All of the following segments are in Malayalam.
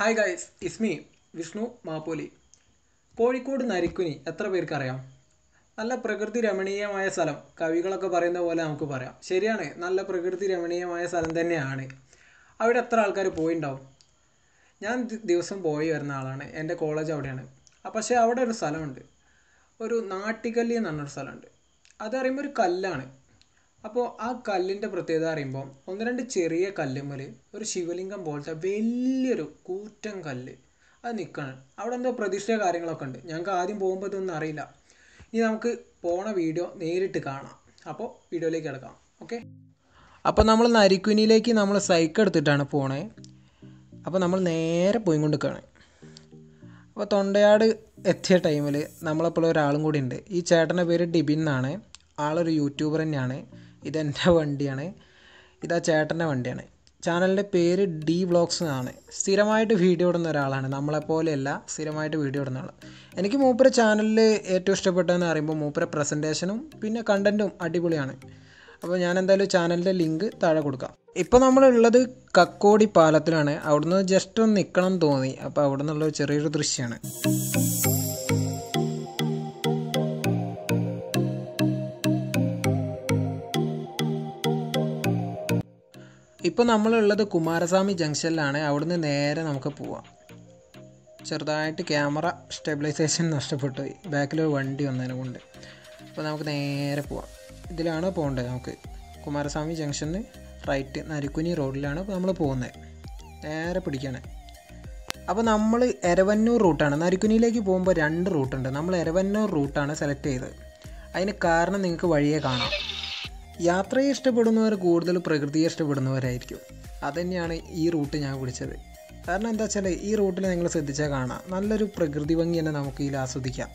Hi guys, it's me Vishnu Mappoli. Kozhikode Narikkuni എത്ര പേർക്കറിയാം? നല്ല പ്രകൃതി രമണീയമായ സ്ഥലം. കവികളൊക്കെ പറയുന്ന പോലെ നമുക്ക് പറയാം. ശരിയാണ്, നല്ല പ്രകൃതി രമണീയമായ സ്ഥലം തന്നെയാണ്. അവിടെ എത്ര ആൾക്കാർ പോയിട്ടുണ്ടാവും? ഞാൻ ദിവസം പോയി വരുന്ന ആളാണ്. എൻ്റെ കോളേജ് അവിടെയാണ്. പക്ഷേ അവിടെ ഒരു സ്ഥലമുണ്ട്, ഒരു നാട്ടിക്കല്ല് എന്ന് പറഞ്ഞൊരു സ്ഥലമുണ്ട്. അതറിയുമ്പോൾ ഒരു കല്ലാണ്. അപ്പോൾ ആ കല്ലിൻ്റെ പ്രത്യേകത അറിയുമ്പോൾ ഒന്ന് രണ്ട് ചെറിയ കല്ലുമ്മൽ ഒരു ശിവലിംഗം പോലത്തെ വലിയൊരു കൂറ്റൻ കല്ല് അത് നിൽക്കണം. അവിടെ എന്തോ പ്രതിഷ്ഠ കാര്യങ്ങളൊക്കെ ഉണ്ട്. ഞങ്ങൾക്ക് ആദ്യം പോകുമ്പോൾ ഇതൊന്നും അറിയില്ല. ഇനി നമുക്ക് പോണ വീഡിയോ നേരിട്ട് കാണാം. അപ്പോൾ വീഡിയോയിലേക്ക് കിടക്കാം. ഓക്കെ, അപ്പോൾ നമ്മൾ നരിക്കുനിയിലേക്ക് നമ്മൾ സൈക്കിൾ എടുത്തിട്ടാണ് പോണേ. അപ്പോൾ നമ്മൾ നേരെ പോയിക്കൊണ്ടിരിക്കുകയാണ്. അപ്പോൾ തൊണ്ടയാട് എത്തിയ ടൈമിൽ നമ്മളപ്പോൾ ഒരാളും കൂടി ഉണ്ട്. ഈ ചേട്ടൻ്റെ പേര് ഡിബിൻ എന്നാണ്. ആളൊരു യൂട്യൂബർ തന്നെയാണ്. ഇതെൻ്റെ വണ്ടിയാണ്, ഇതാ ചേട്ടൻ്റെ വണ്ടിയാണ്. ചാനലിൻ്റെ പേര് ഡി വ്ളോഗ്സ് എന്നാണ്. സ്ഥിരമായിട്ട് വീഡിയോ ഇടുന്ന ഒരാളാണ്. നമ്മളെപ്പോലെയല്ല, സ്ഥിരമായിട്ട് വീഡിയോ ഇടുന്ന ആൾ. എനിക്ക് മൂപ്പര ചാനലിൽ ഏറ്റവും ഇഷ്ടപ്പെട്ടതെന്ന് പറയുമ്പോൾ മൂപ്പര പ്രസൻറ്റേഷനും പിന്നെ കണ്ടൻറ്റും അടിപൊളിയാണ്. അപ്പോൾ ഞാൻ എന്തായാലും ചാനലിൻ്റെ ലിങ്ക് താഴെ കൊടുക്കാം. ഇപ്പോൾ നമ്മളുള്ളത് കക്കോടി പാലത്തിലാണ്. അവിടുന്ന് ജസ്റ്റ് ഒന്ന് നിൽക്കണം എന്ന് തോന്നി. അപ്പോൾ അവിടെ നിന്നുള്ള ചെറിയൊരു ദൃശ്യമാണ്. ഇപ്പോൾ നമ്മളുള്ളത് കുമാരസ്വാമി ജംഗ്ഷനിലാണ്. അവിടുന്ന് നേരെ നമുക്ക് പോവാം. ചെറുതായിട്ട് ക്യാമറ സ്റ്റെബിലൈസേഷൻ നഷ്ടപ്പെട്ടു പോയി, ബാക്കിലൊരു വണ്ടി വന്നതിനെ കൊണ്ട്. അപ്പോൾ നമുക്ക് നേരെ പോവാം. ഇതിലാണ് പോകേണ്ടത്. നമുക്ക് കുമാരസ്വാമി ജംഗ്ഷനിൽ റൈറ്റ് നരിക്കുനി റോഡിലാണ് ഇപ്പോൾ നമ്മൾ പോകുന്നത്. നേരെ പിടിക്കുകയാണ്. അപ്പോൾ നമ്മൾ എരവന്നൂർ റൂട്ടാണ്. നരിക്കുനിയിലേക്ക് പോകുമ്പോൾ 2 റൂട്ടുണ്ട്. നമ്മൾ എരവന്നൂർ റൂട്ടാണ് സെലക്ട് ചെയ്തത്. അതിന് കാരണം നിങ്ങൾക്ക് വഴിയെ കാണാം. യാത്രയെ ഇഷ്ടപ്പെടുന്നവർ കൂടുതൽ പ്രകൃതിയെ ഇഷ്ടപ്പെടുന്നവരായിരിക്കും. അതുതന്നെയാണ് ഈ റൂട്ട് ഞാൻ പിടിച്ചത്. കാരണം എന്താ വെച്ചാൽ ഈ റൂട്ടിൽ നിങ്ങൾ ശ്രദ്ധിച്ചാൽ കാണാം, നല്ലൊരു പ്രകൃതി ഭംഗി തന്നെ നമുക്ക് ഇതിൽ ആസ്വദിക്കാം.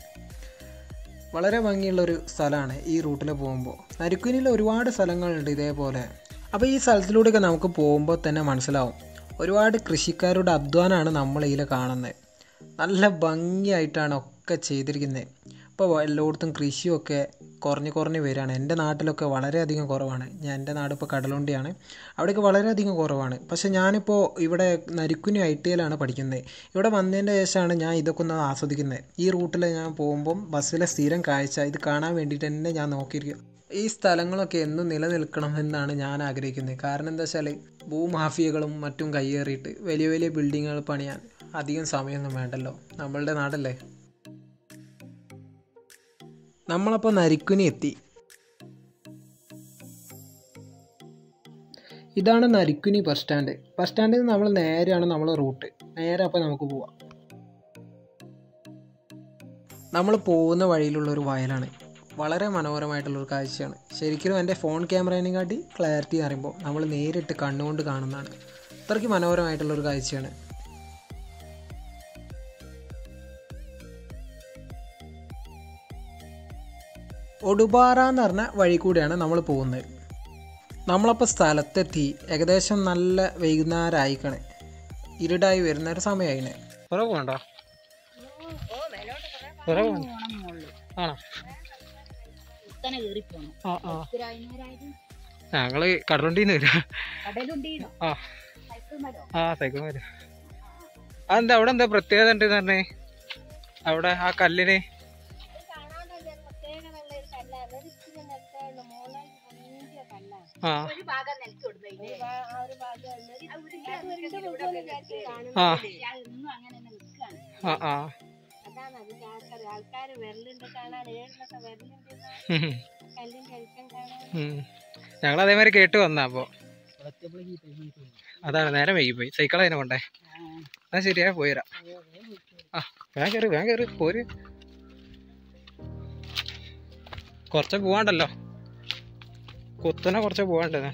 വളരെ ഭംഗിയുള്ളൊരു സ്ഥലമാണ് ഈ റൂട്ടിൽ പോകുമ്പോൾ. നരിക്കുനിയിൽ ഒരുപാട് സ്ഥലങ്ങളുണ്ട് ഇതേപോലെ. അപ്പോൾ ഈ സ്ഥലത്തിലൂടെയൊക്കെ നമുക്ക് പോകുമ്പോൾ തന്നെ മനസ്സിലാവും, ഒരുപാട് കൃഷിക്കാരുടെ അധ്വാനമാണ് നമ്മൾ ഇതിൽ കാണുന്നത്. നല്ല ഭംഗിയായിട്ടാണ് ഒക്കെ ചെയ്തിരിക്കുന്നത്. ഇപ്പോൾ എല്ലായിടത്തും കൃഷിയൊക്കെ കുറഞ്ഞ് വരികയാണ്. എൻ്റെ നാട്ടിലൊക്കെ വളരെയധികം കുറവാണ്. എൻ്റെ നാട് ഇപ്പോൾ കടലുണ്ടിയാണ്. അവിടെയൊക്കെ വളരെയധികം കുറവാണ്. പക്ഷേ ഞാനിപ്പോൾ ഇവിടെ നരിക്കുനി ITIയിലാണ് പഠിക്കുന്നത്. ഇവിടെ വന്നതിൻ്റെ ശേഷമാണ് ഞാൻ ഇതൊക്കെ ഒന്ന് ആസ്വദിക്കുന്നത്. ഈ റൂട്ടിൽ ഞാൻ പോകുമ്പം ബസ്സിലെ സ്ഥിരം കാഴ്ച ഇത് കാണാൻ വേണ്ടിയിട്ട് തന്നെ ഞാൻ നോക്കിയിരിക്കും. ഈ സ്ഥലങ്ങളൊക്കെ എന്നും നിലനിൽക്കണം എന്നാണ് ഞാൻ ആഗ്രഹിക്കുന്നത്. കാരണം എന്താ വെച്ചാൽ ഭൂമാഫിയകളും മറ്റും കയ്യേറിയിട്ട് വലിയ വലിയ ബിൽഡിങ്ങുകൾ പണിയാൻ അധികം സമയമൊന്നും വേണ്ടല്ലോ. നമ്മളുടെ നാടല്ലേ. നമ്മളപ്പോൾ നരിക്കുനി എത്തി. ഇതാണ് നരിക്കുനി ബസ് സ്റ്റാൻഡ്. ബസ് സ്റ്റാൻഡിൽ നിന്ന് നമ്മൾ നേരെയാണ് നമ്മളെ റൂട്ട്. നേരെ അപ്പോൾ നമുക്ക് പോവാം. നമ്മൾ പോകുന്ന വഴിയിലുള്ളൊരു വയലാണ്. വളരെ മനോഹരമായിട്ടുള്ളൊരു കാഴ്ചയാണ്. ശരിക്കും എൻ്റെ ഫോൺ ക്യാമറേനെ കാട്ടി ക്ലാരിറ്റി അറിയുമ്പോൾ നമ്മൾ നേരിട്ട് കണ്ണുകൊണ്ട് കാണുന്നതാണ്. അത്രയ്ക്ക് മനോഹരമായിട്ടുള്ളൊരു കാഴ്ചയാണ്. ഒടുപാറ എന്ന് പറഞ്ഞ വഴി കൂടിയാണ് നമ്മൾ പോകുന്നത്. നമ്മളപ്പോൾ സ്ഥലത്തെത്തി. ഏകദേശം നല്ല വൈകുന്നേരം ആയിക്കണേ, ഇരുടായി വരുന്നൊരു സമയമായിനെ. കുറവുണ്ടോ? ഞങ്ങള് കടലുണ്ടീന്ന് വരും. സൈക്കിൾ വരും. അതെന്താ അവിടെ എന്താ പ്രത്യേകത ഉണ്ട് പറഞ്ഞേ? അവിടെ ആ കല്ലിന് ഞങ്ങൾ അതേമാതിരി കേട്ട് വന്ന. അപ്പൊ അതാണ് നേരം വൈകിപ്പോയി. സൈക്കിൾ അതിനെ കൊണ്ടേ. എന്നാ ശരിയാ, പോയിരാ. വേഗം കയറി പോര്. കുറച്ച് പോവാണ്ടല്ലോ, കുത്തനെ കുറച്ച് പോവാണ്ടത്.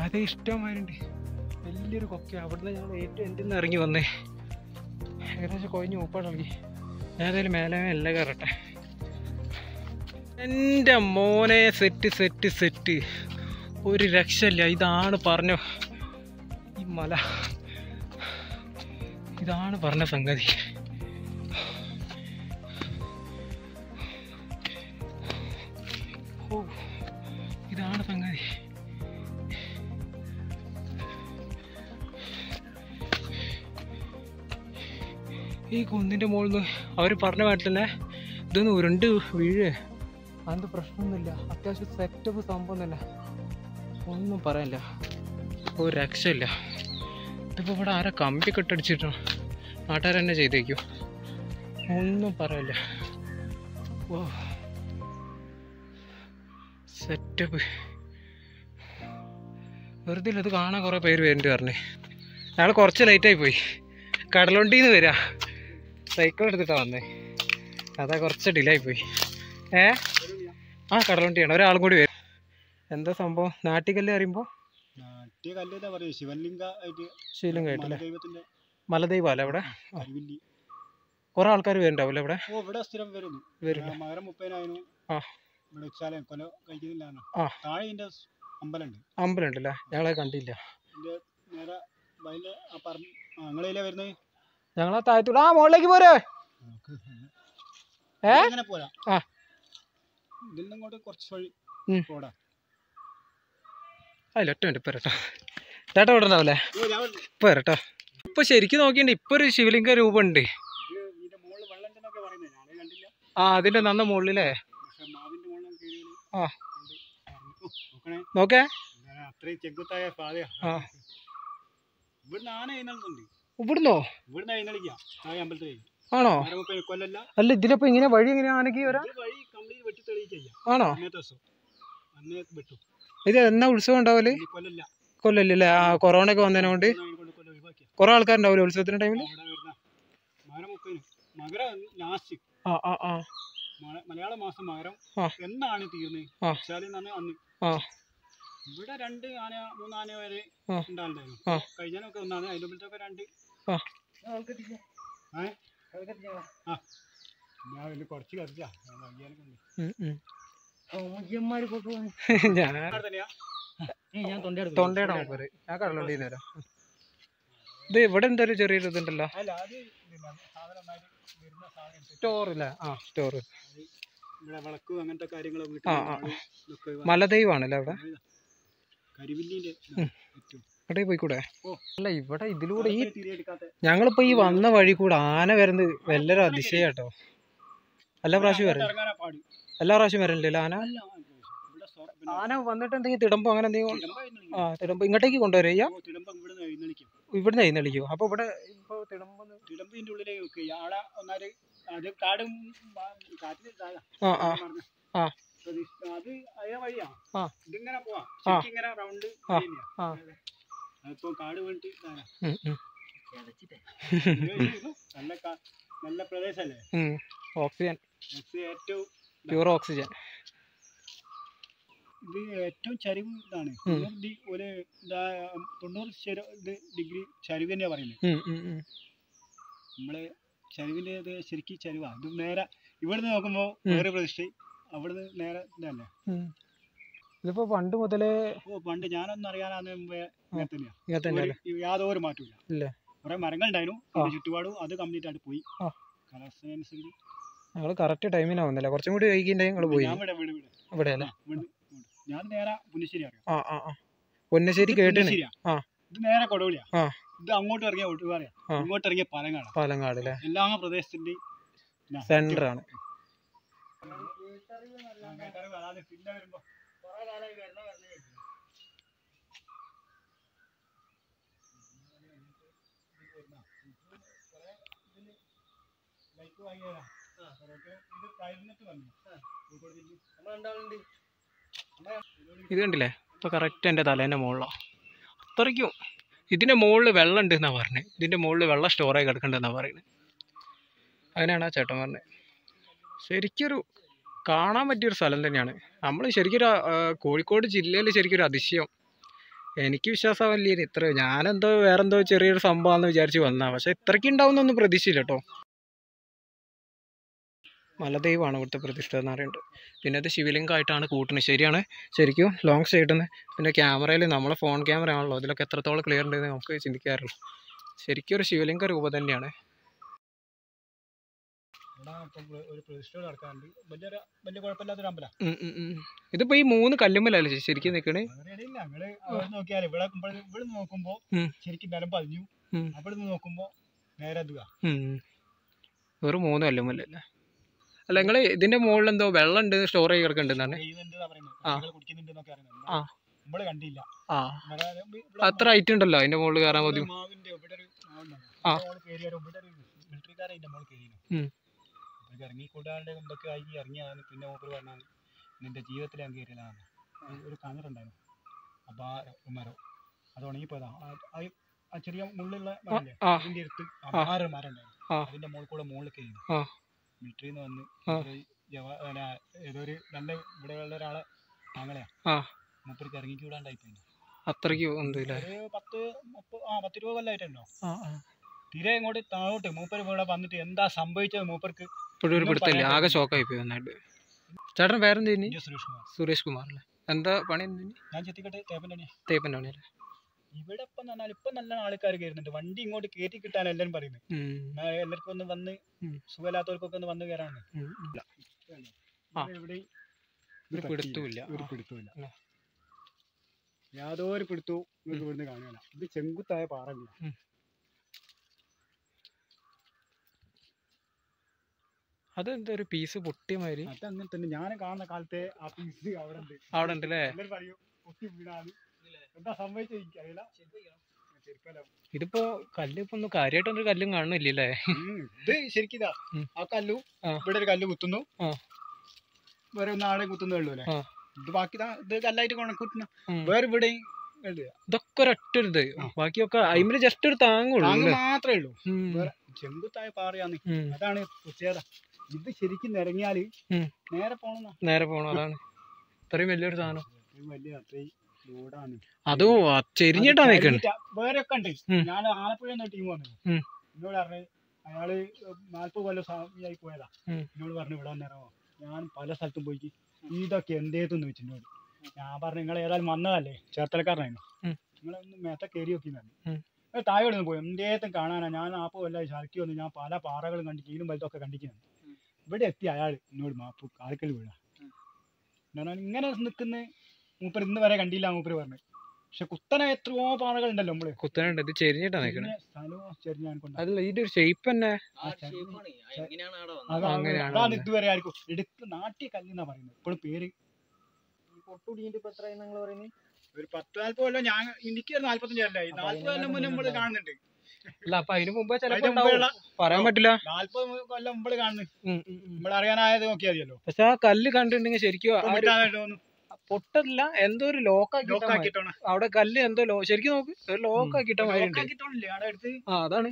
അത് ഇഷ്ടമാരുണ്ട്. വലിയൊരു കൊക്ക. അവിടുന്ന് ഞങ്ങൾ ഏറ്റവും എൻ്റെ നിന്ന് ഇറങ്ങി വന്നേ. ഏകദേശം കൊഴിഞ്ഞ് ഉപ്പാടിറങ്ങി. ഏതായാലും മേലെ എല്ലാം കയറട്ടെ. എൻ്റെ മോനെ സെറ്റ് സെറ്റ് സെറ്റ്, ഒരു രക്ഷയില്ല. ഇതാണ് പറഞ്ഞ ഈ മല, ഇതാണ് പറഞ്ഞ സംഗതി. ഓ, ഇതാണ് സംഗതി. ഈ കുന്നിൻ്റെ മുകളിൽ നിന്ന് അവർ പറഞ്ഞ മാറ്റിൽ തന്നെ ഇതൊന്ന് ഉരുണ്ട് വീഴ്, അങ്ങനത്തെ പ്രശ്നമൊന്നുമില്ല. അത്യാവശ്യം സെറ്റപ്പ് സംഭവം തന്നെ, ഒന്നും പറയാനില്ല. ഒരു രക്ഷയില്ല. ഇതിപ്പോൾ ഇവിടെ ആരാ കമ്പി കെട്ടടിച്ചിട്ടോ, നാട്ടുകാർ തന്നെ ചെയ്തേക്കോ, ഒന്നും പറയില്ല. ഓ സെറ്റപ്പ്. വെറുതെ ഇത് കാണാൻ കുറേ പേര് വരുന്നുണ്ട് പറഞ്ഞേ. ഞങ്ങൾ കുറച്ച് ലേറ്റായി പോയി. കടലുണ്ടിന്ന് വരിക, സൈക്കിൾ എടുത്തിട്ടാണ് വന്നേ. അതാ കുറച്ച് ഡിലേ ആയി പോയി. ആ കടലുണ്ടിയാണ്. ഒരാളും കൂടി വരും. എന്താ സംഭവം? നാട്ടിക്കല്ല് അറിയുമ്പോൾ ശിവലിംഗമായിട്ടല്ലേ? മലദൈവം അല്ലേ അവിടെ? കുറെ ആൾക്കാർ വരുന്നുണ്ടാവില്ലേ ഇവിടെ? അമ്പലം ഉണ്ടല്ലേ? ഞങ്ങളെ കണ്ടില്ല. ഞങ്ങളാ താഴത്തൂടെ. ആ മുകളിലേക്ക് പോരേ. അതിലൊറ്റ മിനിറ്റ് ഇപ്പൊ വരട്ടോ. ചേട്ടാ ഇവിടെ ഉണ്ടാവില്ലേ? ഇപ്പൊ വരട്ടോ. ഇപ്പൊ ശരിക്കും നോക്കിണ്ട് ഇപ്പൊ ഒരു ശിവലിംഗ രൂപമുണ്ട്. ആ അതിന്റെ നന്ന മുകളിലേ. ആ നോക്കേ. ഇവിടുന്നോ? ആണോ? അല്ല ഇതിലപ്പോ ഇങ്ങനെ വഴി എങ്ങനെ ആനക്ക് വരാം? ആണോ? ഇത് എന്നാ ഉത്സവം ഉണ്ടാവല്? കൊല്ലല്ലേ? ആ കൊറോണ ഒക്കെ വന്നതിനോണ്ട് കൊറേ ആൾക്കാരുണ്ടാവില്ലേ ഉത്സവത്തിന്റെ ടൈമില്? മലയാള മാസം മകരം എന്നാണ് തീർന്നത് അന്ന് ഇവിടെ 2 ആന 3 ആന വരെ ഉണ്ടായിരുന്നു. കഴിഞ്ഞൊക്കെ ഒന്നാണ്. അതിന്റെ മുമ്പത്തൊക്കെ 2 ഞാൻ കുറച്ച് കറിച്ചാ തൊണ്ടയുടെ പേര്. ഞാൻ കടലുണ്ടീന്ന് വരാം. ഇത് ഇവിടെ എന്തായാലും ചെറിയൊരു ഇതുണ്ടല്ലോ, സ്റ്റോറില്ലേ? ആ സ്റ്റോറ്. മലദൈവമാണല്ലേ അവിടെ? ഇവിടെ പോയിക്കൂടെ? അല്ല ഇവിടെ ഇതിലൂടെ ഈ ഞങ്ങളിപ്പോ ഈ വന്ന വഴി കൂടെ ആന വരുന്നത് വല്ലൊരു അതിശയാട്ടോ. എല്ലാ പ്രാവശ്യം വരണില്ലല്ലോ ആന? ആന വന്നിട്ട് എന്തെങ്കിലും തിടമ്പോ അങ്ങനെ എന്തെങ്കിലും? ആ തിടമ്പ് ഇങ്ങോട്ടേക്ക് കൊണ്ടുവരാ? ഇവിടുന്ന് എഴുന്നള്ളിക്കോ? അപ്പൊ ഇവിടെ ഇപ്പൊ തിടമ്പിന്റെ ഉള്ളിലേക്ക് കാടും അത് അതേ വഴിയാ. ഇതിങ്ങനെ പോവാ, ഇങ്ങനെ റൗണ്ട്. ഇപ്പൊ കാട് വേണ്ടിട്ട് നല്ല പ്രദേശല്ലേ? ഓക്സിജൻ, ഏറ്റവും പ്യൂർ ഓക്സിജൻ. ഇത് ഏറ്റവും ചരിവ് ഇതാണ്. 90 ഡിഗ്രി ചരിവ് തന്നെയാ പറയുന്നത്. നമ്മള് ചരിവിന്റെ ഇത് ശരിക്കും ചരിവാ. ഇത് നേരെ ഇവിടുന്ന് നോക്കുമ്പോ വേറെ പ്രദേശം, അവിടുന്ന് നേരെ ഇതല്ലേ. ഇതിപ്പോ പണ്ട് മുതലേ പണ്ട് ഞാനൊന്നും അറിയാനാന്ന് മുമ്പേ യാതൊരു മാറ്റമില്ല. കുറെ മരങ്ങൾ ഉണ്ടായിരുന്നു ചുറ്റുപാടും, അത് കംപ്ലീറ്റ് ആയിട്ട് പോയി. കാലാവസ്ഥ ഞങ്ങള് കറക്റ്റ് ടൈമിനാ വന്നില്ല, കുറച്ചും കൂടി വൈകിട്ടുണ്ടെങ്കിൽ ഞങ്ങള് പോയി. ഇവിടെ അല്ലേ? ഞാൻ നേരെ പുന്നശ്ശേരി അറിയാം. പൊന്നശ്ശേരി കേട്ടിന്. ഇത് നേരെ കൊടുവള്ളിയാ. ഇത് അങ്ങോട്ട് ഇറങ്ങിയ ഒട്ടുപാറയാ, ഇങ്ങോട്ട് ഇറങ്ങിയ പാലങ്ങാട് അല്ലേ? എല്ലാ പ്രദേശത്തിന്റെ സെന്റർ ആണ്. പിന്നെ വരുമ്പോ കുറെ കാലമായി വരണ ഇത് കണ്ടില്ലേ? ഇപ്പൊ കറക്റ്റ് എൻ്റെ തലേൻ്റെ മുകളിലോ അത്രയ്ക്കും. ഇതിന്റെ മുകളിൽ വെള്ളം ഉണ്ട് എന്നാ പറഞ്ഞത്. ഇതിന്റെ മുകളിൽ വെള്ളം സ്റ്റോറായി കിടക്കണ്ടെന്നാ പറയുന്നത്. അങ്ങനെയാണ് ആ ചേട്ടൻ പറഞ്ഞത്. ശരിക്കൊരു കാണാൻ പറ്റിയൊരു സ്ഥലം തന്നെയാണ്. നമ്മൾ ശരിക്കൊരു കോഴിക്കോട് ജില്ലയിൽ ശരിക്കൊരു അതിശയം. എനിക്ക് വിശ്വാസമല്ലേ ഇത്ര, ഞാനെന്തോ വേറെന്തോ ചെറിയൊരു സംഭവമാണെന്ന് വിചാരിച്ച് വന്നാ, പക്ഷെ ഇത്രയ്ക്ക് ഉണ്ടാവുന്നൊന്നും പ്രതീക്ഷയില്ല കേട്ടോ. മലദൈവമാണ് ഇവിടുത്തെ പ്രതിഷ്ഠ എന്ന് പറയുന്നത്. പിന്നെ അത് ശിവലിംഗമായിട്ടാണ് കൂട്ടുന്നത്. ശരിയാണ്, ശരിക്കും ലോങ് സൈഡിൽ നിന്ന്. പിന്നെ ക്യാമറയിൽ നമ്മളെ ഫോൺ ക്യാമറ ആണല്ലോ, അതിലൊക്കെ എത്രത്തോളം ക്ലിയർ ഉണ്ടെന്ന് നമുക്ക് ചിന്തിക്കാറുള്ളൂ. ശരിക്കും ഒരു ശിവലിംഗ രൂപം തന്നെയാണ്. ഒരു പ്രതിഷ്ഠ നടക്കാറുണ്ട്, വലിയ കുഴപ്പമില്ലാത്തൊരു അമ്പലം. ഇതിപ്പോ ഈ 3 കല്ലുമ്മലല്ലേ ശരിക്കും നിൽക്കണേ? ഞങ്ങള് അവിടെ നോക്കിയാൽ ഇവിടെ നോക്കുമ്പോ ശരിക്കും നിലം പതിഞ്ഞു, അവിടെ നിന്ന് നോക്കുമ്പോ നേരെ എത്തുക. വെറും 3 കല്ലുമ്മലല്ലേ? അല്ല, നിങ്ങൾ ഇതിന്റെ മുകളിൽ എന്തോ വെള്ളം ഉണ്ട്, സ്റ്റോർ ചെയ്ത് കിടക്കുന്നുണ്ടെന്നാണ്. നമ്മള് കണ്ടില്ല. അത്ര ഹൈറ്റ് ഉണ്ടല്ലോ അതിന്റെ മുകളിൽ കയറാൻ മതി. ഇറങ്ങിക്കൂടാണ്ട് എന്തൊക്കെ ആയി ഇറങ്ങിയാണ്. പിന്നെ മൂപ്പർ പറഞ്ഞാൽ നിന്റെ ജീവിതത്തിൽ ഞാൻ കയറിയതാണ്. ഒരു കിണറുണ്ടായിരുന്നു, അപ്പൊ ആ മരം അത് ഉണങ്ങിപ്പോയതാ. ആ ചെറിയ മുള്ളുള്ള മരല്ലേ, അതിന്റെ അടുത്ത് ആറ് മരം ഉണ്ടായിരുന്നു. അതിന്റെ മുകളിൽ കയറി മിലിറ്ററിന്ന് വന്ന് ഏതോ ഒരു നല്ല ഇവിടെ ഉള്ള ഒരാളെ ആങ്ങളെയാ, മൂപ്പർക്ക് ഇറങ്ങിക്കൂടാണ്ടായിപ്പോയി. അത്രയ്ക്ക് 10 രൂപ കൊല്ലായിട്ടുണ്ടോ തീരെ ഇങ്ങോട്ട് താഴോട്ട്. മൂപ്പര് ഇവിടെ വന്നിട്ട് എന്താ സംഭവിച്ചത് മൂപ്പർക്ക് ഇപ്പോഴൊരു പിടുത്തല്ലേ, ആകെ ഷോക്കായി പോയി നന്നായിട്ട്. ചേട്ടൻ പേരെന്ത്? സുരേഷ് കുമാർ അല്ലേ? എന്താ പണി? ഞാൻ ചെത്തിക്കട്ടെ തേപ്പൻ്റെ പണിയല്ലേ? ഇവിടെ ഇപ്പം പറഞ്ഞാൽ ഇപ്പൊ നല്ല ആൾക്കാർ കയറുന്നുണ്ട്. വണ്ടി ഇങ്ങോട്ട് കയറ്റി കിട്ടാൻ എല്ലാരും പറയുന്നത്. എല്ലാവർക്കും ഒന്ന് വന്ന് സുഖമില്ലാത്തവർക്കൊക്കെ ഒന്ന് വന്ന് കയറാണ്. ഒരു പിടുത്തമില്ല, യാതൊരു പിടുത്തവും നിങ്ങൾക്ക് ഇവിടുന്ന് കാണുകയില്ല. ഇത് ചെങ്കുത്തായ പാറകളാണ്. അതെന്താ ഒരു പീസ് പൊട്ടിയ മാതിരി? അതങ്ങനെ തന്നെ ഞാൻ കാണുന്ന കാലത്തെ ആ പീസ് അവിടെ ഉണ്ട് അല്ലേ? എല്ലാവരും പറയും പൊട്ടി വീണാണ്. എന്താ സംഭവിച്ചത് എനിക്കറിയില്ല. ഇതിപ്പോ കല്ല് ഇപ്പൊ ഒന്നും കാര്യമായിട്ടൊന്നും കല്ലും കാണുന്നില്ലേ? ഇത് ശരിക്കും ആ കല്ലു ഇവിടെ ഒരു കല്ല് കുത്തുന്നു, വേറെ ഒന്നാളെ കുത്തുന്നേ ഉള്ളൂ അല്ലേ. ഇത് ബാക്കി ഇത് കല്ലായിട്ട് കുത്തുന്ന വേറെ ഇവിടെ ഇതൊക്കെ ഒരൊറ്റ ഇത്, ബാക്കിയൊക്കെ അതിന് ജസ്റ്റ് ഒരു താങ്ങുള്ളൂ, മാത്രമേ ഉള്ളൂ. വേറെ ചെങ്കുത്തായ പാറയാന്ന്, അതാണ് പ്രത്യേകത. ഇത് ശരിക്കും ഇറങ്ങിയാല് നേരെ പോണം. അതാണ് ഇത്രയും വലിയൊരു സാധനം. അത്രയും ലോഡാണ്. അത് ചെരിഞ്ഞിട്ടാ നിൽക്കുന്നത്. വേറെ ഒക്കെ ഉണ്ട്. ഞാൻ ആലപ്പുഴ ടീം വന്നു, എന്നോട് പറഞ്ഞു അയാള് 40 കൊല്ലം സ്വാമിയായി പോയതാ. എന്നോട് പറഞ്ഞു ഇവിടെ വന്നിറങ്ങോ. ഞാൻ പല സ്ഥലത്തും പോയി ഇതൊക്കെ എന്തേതെന്ന് ചോദിച്ചു എന്നോട്. ഞാൻ പറഞ്ഞു നിങ്ങൾ ഏതായാലും വന്നതല്ലേ, ചേർത്തലക്കാരനായിരുന്നു, നിങ്ങളൊന്ന് മേത്ത കയറി നോക്കി. താഴോട് പോയി എന്തേത്തും കാണാനാ. ഞാൻ 40 കൊല്ലം ശരക്കി വന്നു, ഞാൻ പല പാറകളും കണ്ടു, കീഴും വലുതൊക്കെ കണ്ടിരിക്കുന്നു. ഇവിടെ എത്തി അയാൾ എന്നോട് മാപ്പ് കാൽക്കൽ വീഴാ. ഇങ്ങനെ നിൽക്കുന്ന മൂപ്പർ ഇന്ന് വരെ കണ്ടില്ല മൂപ്പര് പറഞ്ഞു. പക്ഷെ കുത്തനെ എത്രയോ പാറകൾ ഉണ്ടല്ലോ. നമ്മള് കുത്തനുണ്ട്, ഇത് ചെരിഞ്ഞിട്ടാ നിൽക്കുന്നത്. അല്ല ഇതിന്റെ ഒരു ഷേപ്പ് തന്നെ അതാണ് ഇതുവരെ ആയിരിക്കും എടുത്ത് നാട്ടിയ കല്ലെന്നാ പറയുന്നത്. ഇപ്പോഴും പേര് ഒരു 10-40 കൊല്ലം. ഞാൻ എനിക്ക് 45 കൊല്ലായി. 40 കൊല്ലം മുന്നേ നമ്മള് കാണുന്നുണ്ട്. അല്ല അപ്പൊ അതിന് മുമ്പേ പറയാൻ പറ്റില്ല. 40 കൊല്ലം മുമ്പ് കാണുന്നു. നമ്മൾ അറിയാനായത് നോക്കിയാൽ മതിയല്ലോ. പക്ഷെ ആ കല്ല് കണ്ടിട്ടുണ്ടെങ്കിൽ ശരിക്കും പൊട്ടല്ല, എന്തോ ഒരു ലോക്കാക്കിട്ടാണ് അവിടെ കല്ല് എന്തോ ശരിക്കും നോക്ക്, ഒരു ലോക്കാക്കിട്ട മാതിരി. അതാണ്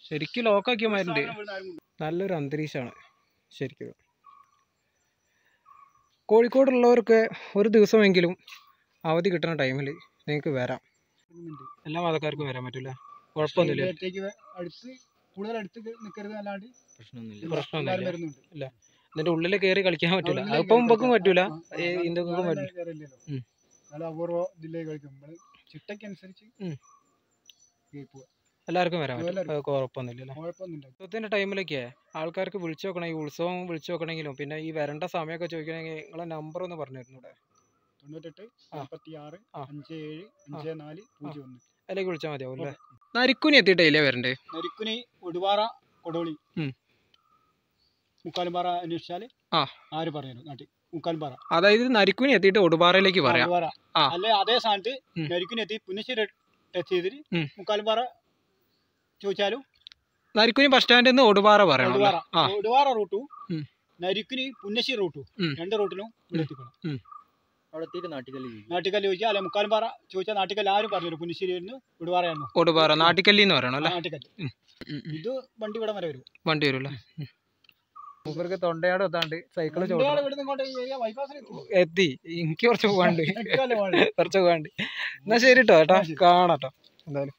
ശരിക്കും ലോക്കാക്കിയ മാതിരി. നല്ലൊരു അന്തരീക്ഷമാണ് ശരിക്കും. കോഴിക്കോടുള്ളവർക്ക് ഒരു ദിവസമെങ്കിലും അവധി കിട്ടുന്ന ടൈമിൽ നിങ്ങൾക്ക് വരാം. എല്ലാ മതക്കാർക്കും വരാൻ പറ്റില്ല, കുഴപ്പമൊന്നുമില്ല. പ്രശ്നമൊന്നുമില്ല. ഇതിന്റെ ഉള്ളിൽ കയറി കളിക്കാൻ പറ്റൂല, അതിപ്പോ മുമ്പക്കും പറ്റൂല, ഹിന്ദുക്കൾക്കും പറ്റില്ല. എല്ലാവർക്കും വരാൻ പറ്റും, കുഴപ്പമൊന്നുമില്ല. ഉത്സവത്തിന്റെ ടൈമിലൊക്കെ ആൾക്കാർക്ക് വിളിച്ചു നോക്കണം, ഈ ഉത്സവം വിളിച്ചു നോക്കണമെങ്കിലും പിന്നെ ഈ വരേണ്ട സമയമൊക്കെ ചോദിക്കണമെങ്കിൽ നിങ്ങളെ നമ്പർ ഒന്ന് പറഞ്ഞു തരുന്നു. 98 46 57 54 01 അതിലേക്ക് വിളിച്ചാൽ മതിയാവും അല്ലേ? നരിക്കുനി എത്തിയിട്ടേ വരണ്ടേ? നരിക്കുനി ഒടുവാറ കൊടോളി മുക്കാലുംപാറ അന്വേഷിച്ചാല് ആര് പറഞ്ഞു നാട്ടിൽ മുക്കാലുംപാറ. അതായത് നരിക്കുനി എത്തിയിട്ട് ഒടുപാറയിലേക്ക് പറയാം. അല്ലെ അതേ സ്ഥാനത്ത് നരിക്കുനി എത്തി പുന്നശ്ശേരി ടച്ച് ചെയ്തിട്ട് മുക്കാലുംപാറ ചോദിച്ചാലും നരിക്കുനി ബസ് സ്റ്റാൻഡിൽ നിന്ന് ഒടുപാറ പറയണം. ഒടുവാറ റൂട്ടും നരിക്കുനി പുന്നശ്ശേരി റൂട്ടും 2 റൂട്ടിലും ഇവിടെ എത്തിക്കണം. അവിടെ എത്തിയിട്ട് നാട്ടിക്കല്ല് ചോദിച്ചാൽ അല്ലെ മുക്കാലുംപാറ ചോദിച്ചാൽ നാട്ടിക്കല്ല് ആരും പറഞ്ഞു പുന്നശ്ശേരി ഒടുവാറയായിരുന്നു. ഒടുപാറ നാട്ടിക്കല്ലി എന്ന് പറയണം അല്ലേ? നാട്ടിക്കല്ല്. ഇത് വണ്ടി ഇവിടെ വരെ വരും. വണ്ടി വരും അല്ലേ? മൂപ്പർക്ക് തൊണ്ടയാട് എത്താണ്ട് സൈക്കിള് എത്തി. എനിക്ക് കുറച്ച് പോകാണ്ട് എന്നാ ശരി കേട്ടോ കാണാട്ടോ എന്തായാലും.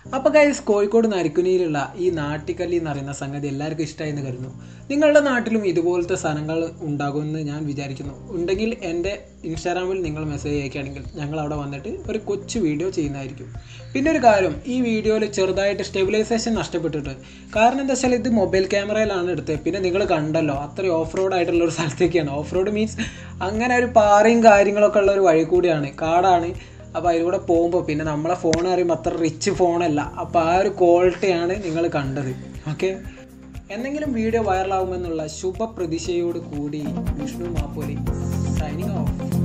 അപ്പോൾ ഗൈസ്, കോഴിക്കോട് നരിക്കുനിയിലുള്ള ഈ നാട്ടിക്കല്ലി എന്ന് പറയുന്ന സംഗതി എല്ലാവർക്കും ഇഷ്ടമായി എന്ന് കരുതുന്നു. നിങ്ങളുടെ നാട്ടിലും ഇതുപോലത്തെ സാധനങ്ങൾ ഉണ്ടാകുമെന്ന് ഞാൻ വിചാരിക്കുന്നു. ഉണ്ടെങ്കിൽ എൻ്റെ ഇൻസ്റ്റാഗ്രാമിൽ നിങ്ങൾ മെസ്സേജ് അയക്കുകയാണെങ്കിൽ ഞങ്ങൾ അവിടെ വന്നിട്ട് ഒരു കൊച്ചു വീഡിയോ ചെയ്യുന്നതായിരിക്കും. പിന്നെ ഒരു കാര്യം, ഈ വീഡിയോയിൽ ചെറുതായിട്ട് സ്റ്റെബിലൈസേഷൻ നഷ്ടപ്പെട്ടിട്ട്. കാരണം എന്താ വെച്ചാൽ ഇത് മൊബൈൽ ക്യാമറയിലാണ് എടുത്തത്. പിന്നെ നിങ്ങൾ കണ്ടല്ലോ, അത്രയും ഓഫ് റോഡ് ആയിട്ടുള്ള ഒരു സ്ഥലത്തേക്കാണ്. ഓഫ് റോഡ് മീൻസ് അങ്ങനെ ഒരു പാറയും കാര്യങ്ങളൊക്കെ ഉള്ള ഒരു വഴി കൂടിയാണ്, കാടാണ്. അപ്പോൾ അതിലൂടെ പോകുമ്പോൾ പിന്നെ നമ്മളെ ഫോൺ അറിയുമ്പോൾ അത്ര റിച്ച് ഫോണല്ല. അപ്പോൾ ആ ഒരു ക്വാളിറ്റിയാണ് നിങ്ങൾ കണ്ടത്. ഓക്കെ, എന്തെങ്കിലും വീഡിയോ വൈറലാകുമെന്നുള്ള ശുഭപ്രതീക്ഷയോട് കൂടി വിഷ്ണു മാപ്പോലി സൈനിങ് ഓഫ്.